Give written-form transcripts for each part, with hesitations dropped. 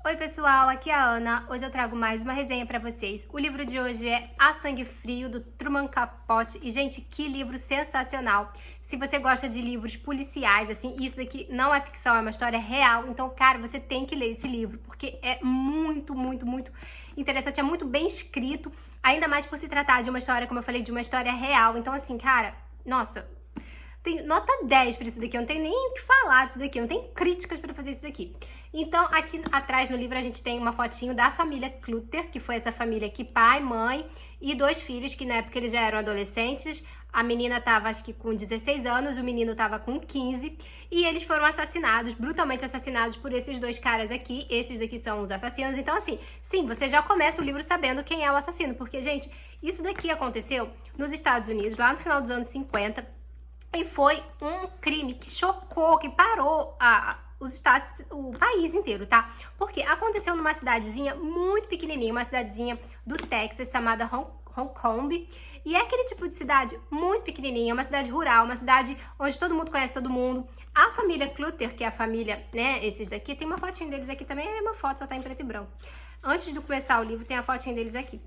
Oi pessoal, aqui é a Ana. Hoje eu trago mais uma resenha pra vocês. O livro de hoje é A Sangue Frio, do Truman Capote. E gente, que livro sensacional! Se você gosta de livros policiais, assim, isso daqui não é ficção, é uma história real. Então, cara, você tem que ler esse livro, porque é muito interessante, é muito bem escrito. Ainda mais por se tratar de uma história, como eu falei, de uma história real. Então, assim, cara, nossa, tem nota 10 pra isso daqui, eu não tenho nem o que falar disso daqui, eu não tenho críticas pra fazer isso daqui. Então, aqui atrás no livro a gente tem uma fotinho da família Clutter, que foi essa família aqui, pai, mãe e dois filhos, que na época eles já eram adolescentes. A menina tava, acho que com 16 anos, o menino tava com 15, e eles foram assassinados, brutalmente assassinados por esses dois caras aqui. Esses daqui são os assassinos. Então, assim, sim, você já começa o livro sabendo quem é o assassino, porque, gente, isso daqui aconteceu nos Estados Unidos, lá no final dos anos 50, e foi um crime que chocou, que parou os estados, o país inteiro, tá? Porque aconteceu numa cidadezinha muito pequenininha, uma cidadezinha do Texas chamada Holcomb. E é aquele tipo de cidade muito pequenininha, uma cidade rural, uma cidade onde todo mundo conhece todo mundo. A família Clutter, que é a família, né, esses daqui, tem uma fotinha deles aqui também, é a mesma foto, só tá em preto e branco. Antes de começar o livro, tem a fotinha deles aqui.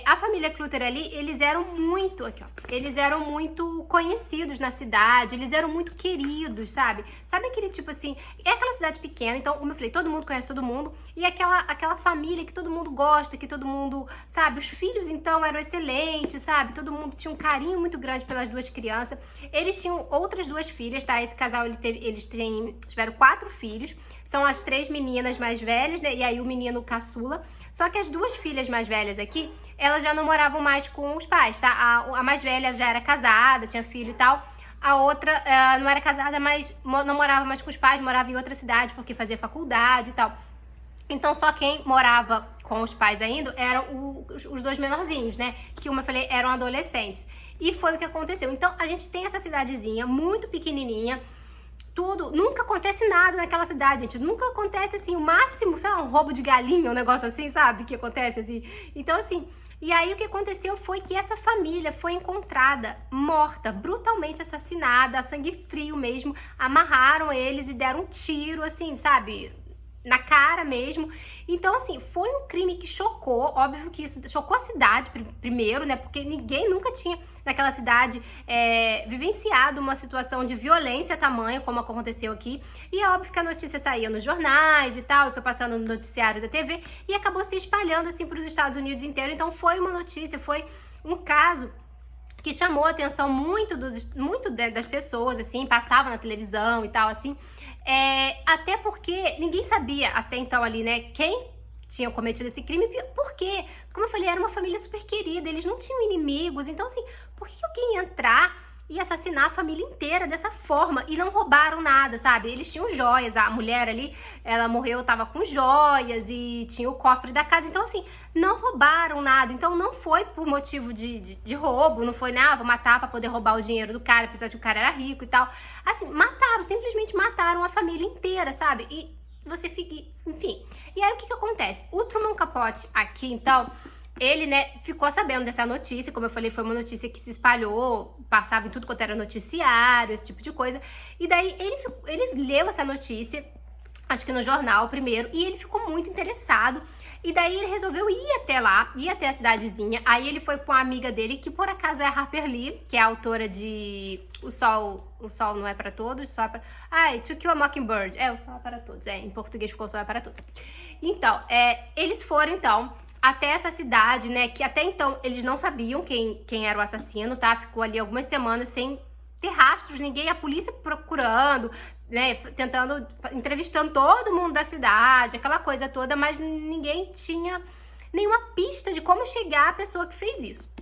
A família Clutter ali, eles eram muito, aqui ó, eles eram muito conhecidos na cidade, eles eram muito queridos, sabe? Sabe aquele tipo assim, é aquela cidade pequena, então, como eu falei, todo mundo conhece todo mundo, e aquela família que todo mundo gosta, que todo mundo, sabe? Os filhos, então, eram excelentes, sabe? Todo mundo tinha um carinho muito grande pelas duas crianças. Eles tinham outras duas filhas, tá? Esse casal, eles tiveram 4 filhos, são as 3 meninas mais velhas, né? E aí o menino caçula. Só que as 2 filhas mais velhas aqui, elas já não moravam mais com os pais, tá? A mais velha já era casada, tinha filho e tal. A outra não era casada, mas não morava mais com os pais, morava em outra cidade porque fazia faculdade e tal. Então só quem morava com os pais ainda eram os 2 menorzinhos, né? Que, como eu falei, eram adolescentes. E foi o que aconteceu. Então a gente tem essa cidadezinha muito pequenininha, tudo, nunca acontece nada naquela cidade, gente, nunca acontece assim, o máximo, sei lá, um roubo de galinha, um negócio assim, sabe, que acontece assim. Então assim, e aí o que aconteceu foi que essa família foi encontrada morta, brutalmente assassinada, a sangue frio mesmo, amarraram eles e deram um tiro, assim, sabe, na cara mesmo. Então, assim, foi um crime que chocou, óbvio que isso chocou a cidade primeiro, né, porque ninguém nunca tinha naquela cidade vivenciado uma situação de violência tamanha como aconteceu aqui. E é óbvio que a notícia saía nos jornais e tal, e foi passando no noticiário da TV e acabou se espalhando assim para os Estados Unidos inteiro. Então foi uma notícia, foi um caso que chamou a atenção muito das pessoas, assim, passava na televisão e tal, assim. Até porque ninguém sabia até então ali, né, quem tinha cometido esse crime, porque, como eu falei, era uma família super querida, eles não tinham inimigos, então assim, por que alguém ia entrar e assassinar a família inteira dessa forma e não roubaram nada, sabe? Eles tinham joias, a mulher ali, ela morreu, tava com joias e tinha o cofre da casa, então assim, não roubaram nada, então não foi por motivo de roubo, não foi, né, vou matar pra poder roubar o dinheiro do cara, apesar de o cara era rico e tal, assim, mataram, simplesmente mataram a família inteira, sabe? E você fica, enfim. E aí o que acontece? O Truman Capote aqui, então, ele, né, ficou sabendo dessa notícia, como eu falei, foi uma notícia que se espalhou, passava em tudo quanto era noticiário, esse tipo de coisa. E daí ele leu essa notícia, acho que no jornal primeiro, e ele ficou muito interessado. E daí ele resolveu ir até lá, ir até a cidadezinha. Aí ele foi com uma amiga dele, que por acaso é a Harper Lee, que é a autora de O Sol Não É Para Todos, só para... To Kill a Mockingbird. O Sol é para Todos, em português ficou O Sol é para Todos. Então, eles foram, então, até essa cidade, né, que até então eles não sabiam quem era o assassino, tá? Ficou ali algumas semanas sem ter rastros, ninguém, a polícia procurando, né, entrevistando todo mundo da cidade, aquela coisa toda, mas ninguém tinha nenhuma pista de como chegar à pessoa que fez isso.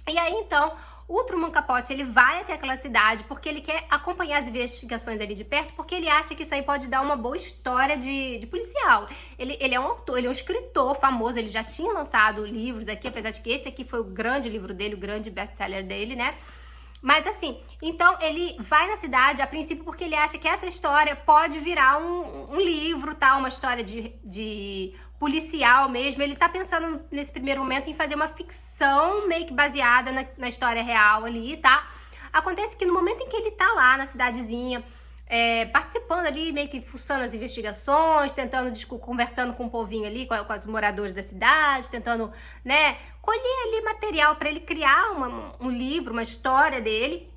E aí, então, o Truman Capote, ele vai até aquela cidade porque ele quer acompanhar as investigações ali de perto, porque ele acha que isso aí pode dar uma boa história de policial. Ele é um autor, ele é um escritor famoso, ele já tinha lançado livros aqui, apesar de que esse aqui foi o grande livro dele, o grande best-seller dele, né? Mas assim, então ele vai na cidade a princípio porque ele acha que essa história pode virar um livro, tá? Uma história de policial mesmo. Ele tá pensando nesse primeiro momento em fazer uma ficção meio que baseada na história real ali, tá? Acontece que no momento em que ele tá lá na cidadezinha, participando ali, meio que fuçando as investigações, tentando, conversando com o povinho ali, com os moradores da cidade, tentando, né, colher ali material para ele criar um livro, uma história dele.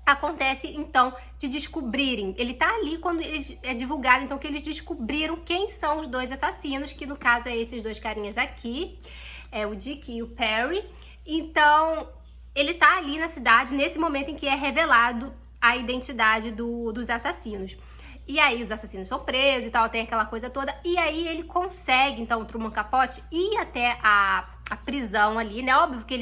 Acontece, então, de descobrirem, ele tá ali quando ele é divulgado, então, que eles descobriram quem são os dois assassinos, que no caso é esses dois carinhas aqui, o Dick e o Perry. Então, ele tá ali na cidade, nesse momento em que é revelado a identidade dos assassinos. E aí os assassinos são presos e tal, tem aquela coisa toda, e aí ele consegue, então, o Truman Capote ir até a prisão ali, né? Óbvio que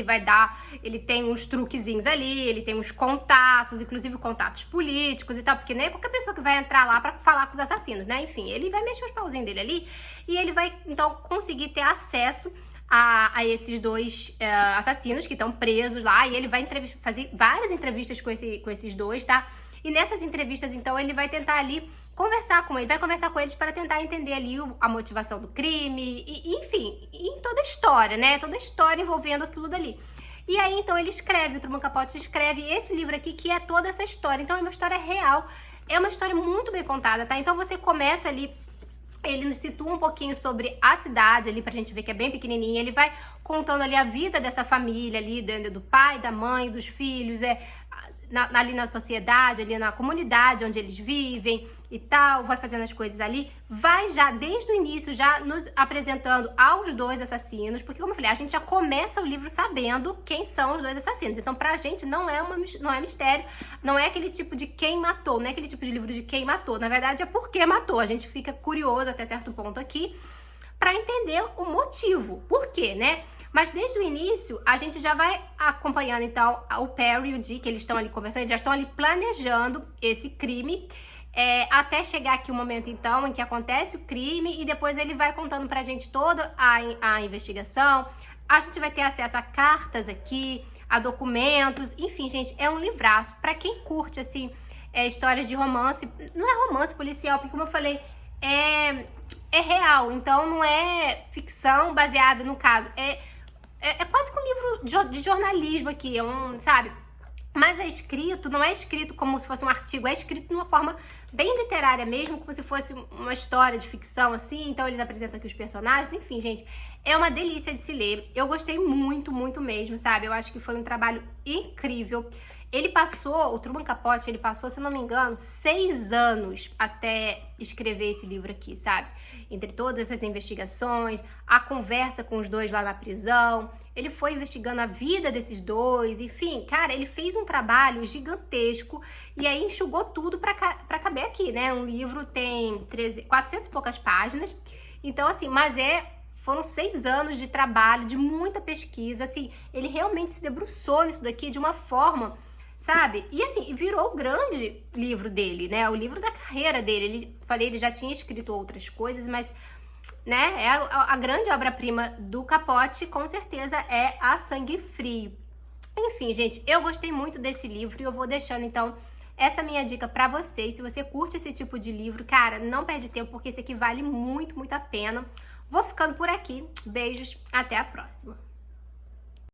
ele tem uns truquezinhos ali, ele tem uns contatos, inclusive contatos políticos e tal, porque nem qualquer pessoa que vai entrar lá pra falar com os assassinos, né? Enfim, ele vai mexer os pauzinhos dele ali e ele vai, então, conseguir ter acesso a esses dois assassinos que estão presos lá, e ele vai fazer várias entrevistas com esses dois, tá? E nessas entrevistas, então, ele vai tentar ali conversar com eles para tentar entender ali a motivação do crime, e, enfim, em toda a história, né? Toda a história envolvendo aquilo dali. E aí, então, o Truman Capote escreve esse livro aqui, que é toda essa história. Então, é uma história real, é uma história muito bem contada, tá? Então, você começa ali, ele nos situa um pouquinho sobre a cidade ali, pra gente ver que é bem pequenininha. Ele vai contando ali a vida dessa família ali, do pai, da mãe, dos filhos, ali na sociedade, ali na comunidade onde eles vivem e tal, vai fazendo as coisas ali, vai já desde o início já nos apresentando aos dois assassinos, porque como eu falei, a gente já começa o livro sabendo quem são os dois assassinos, então pra gente não é mistério, não é aquele tipo de quem matou, não é aquele tipo de livro de quem matou, na verdade é por que matou, a gente fica curioso até certo ponto aqui, pra entender o motivo, por quê, né? Mas desde o início, a gente já vai acompanhando, então, o Perry e o Dick, eles estão ali conversando, eles já estão ali planejando esse crime, até chegar aqui o momento, então, em que acontece o crime, e depois ele vai contando pra gente toda a investigação. A gente vai ter acesso a cartas aqui, a documentos, enfim, gente, é um livraço. Pra quem curte, assim, histórias de romance, não é romance policial, porque como eu falei, é real, então não é ficção baseada no caso, é quase que um livro de jornalismo aqui, sabe? Mas não é escrito como se fosse um artigo, é escrito de uma forma bem literária mesmo, como se fosse uma história de ficção, assim. Então eles apresentam aqui os personagens, enfim, gente, é uma delícia de se ler. Eu gostei muito, muito mesmo, sabe? Eu acho que foi um trabalho incrível. O Truman Capote, ele passou, se não me engano, 6 anos até escrever esse livro aqui, sabe? Entre todas essas investigações, a conversa com os dois lá na prisão, ele foi investigando a vida desses dois, enfim, cara, ele fez um trabalho gigantesco e aí enxugou tudo pra caber aqui, né? Um livro tem 400 e poucas páginas, então assim, foram 6 anos de trabalho, de muita pesquisa, assim, ele realmente se debruçou nisso daqui de uma forma, sabe? E assim, virou o grande livro dele, né? O livro da carreira dele. Ele já tinha escrito outras coisas, mas, né, a grande obra-prima do Capote, com certeza, é A Sangue Frio. Enfim, gente, eu gostei muito desse livro e eu vou deixando, então, essa minha dica pra vocês. Se você curte esse tipo de livro, cara, não perde tempo, porque esse aqui vale muito, muito a pena. Vou ficando por aqui. Beijos, até a próxima.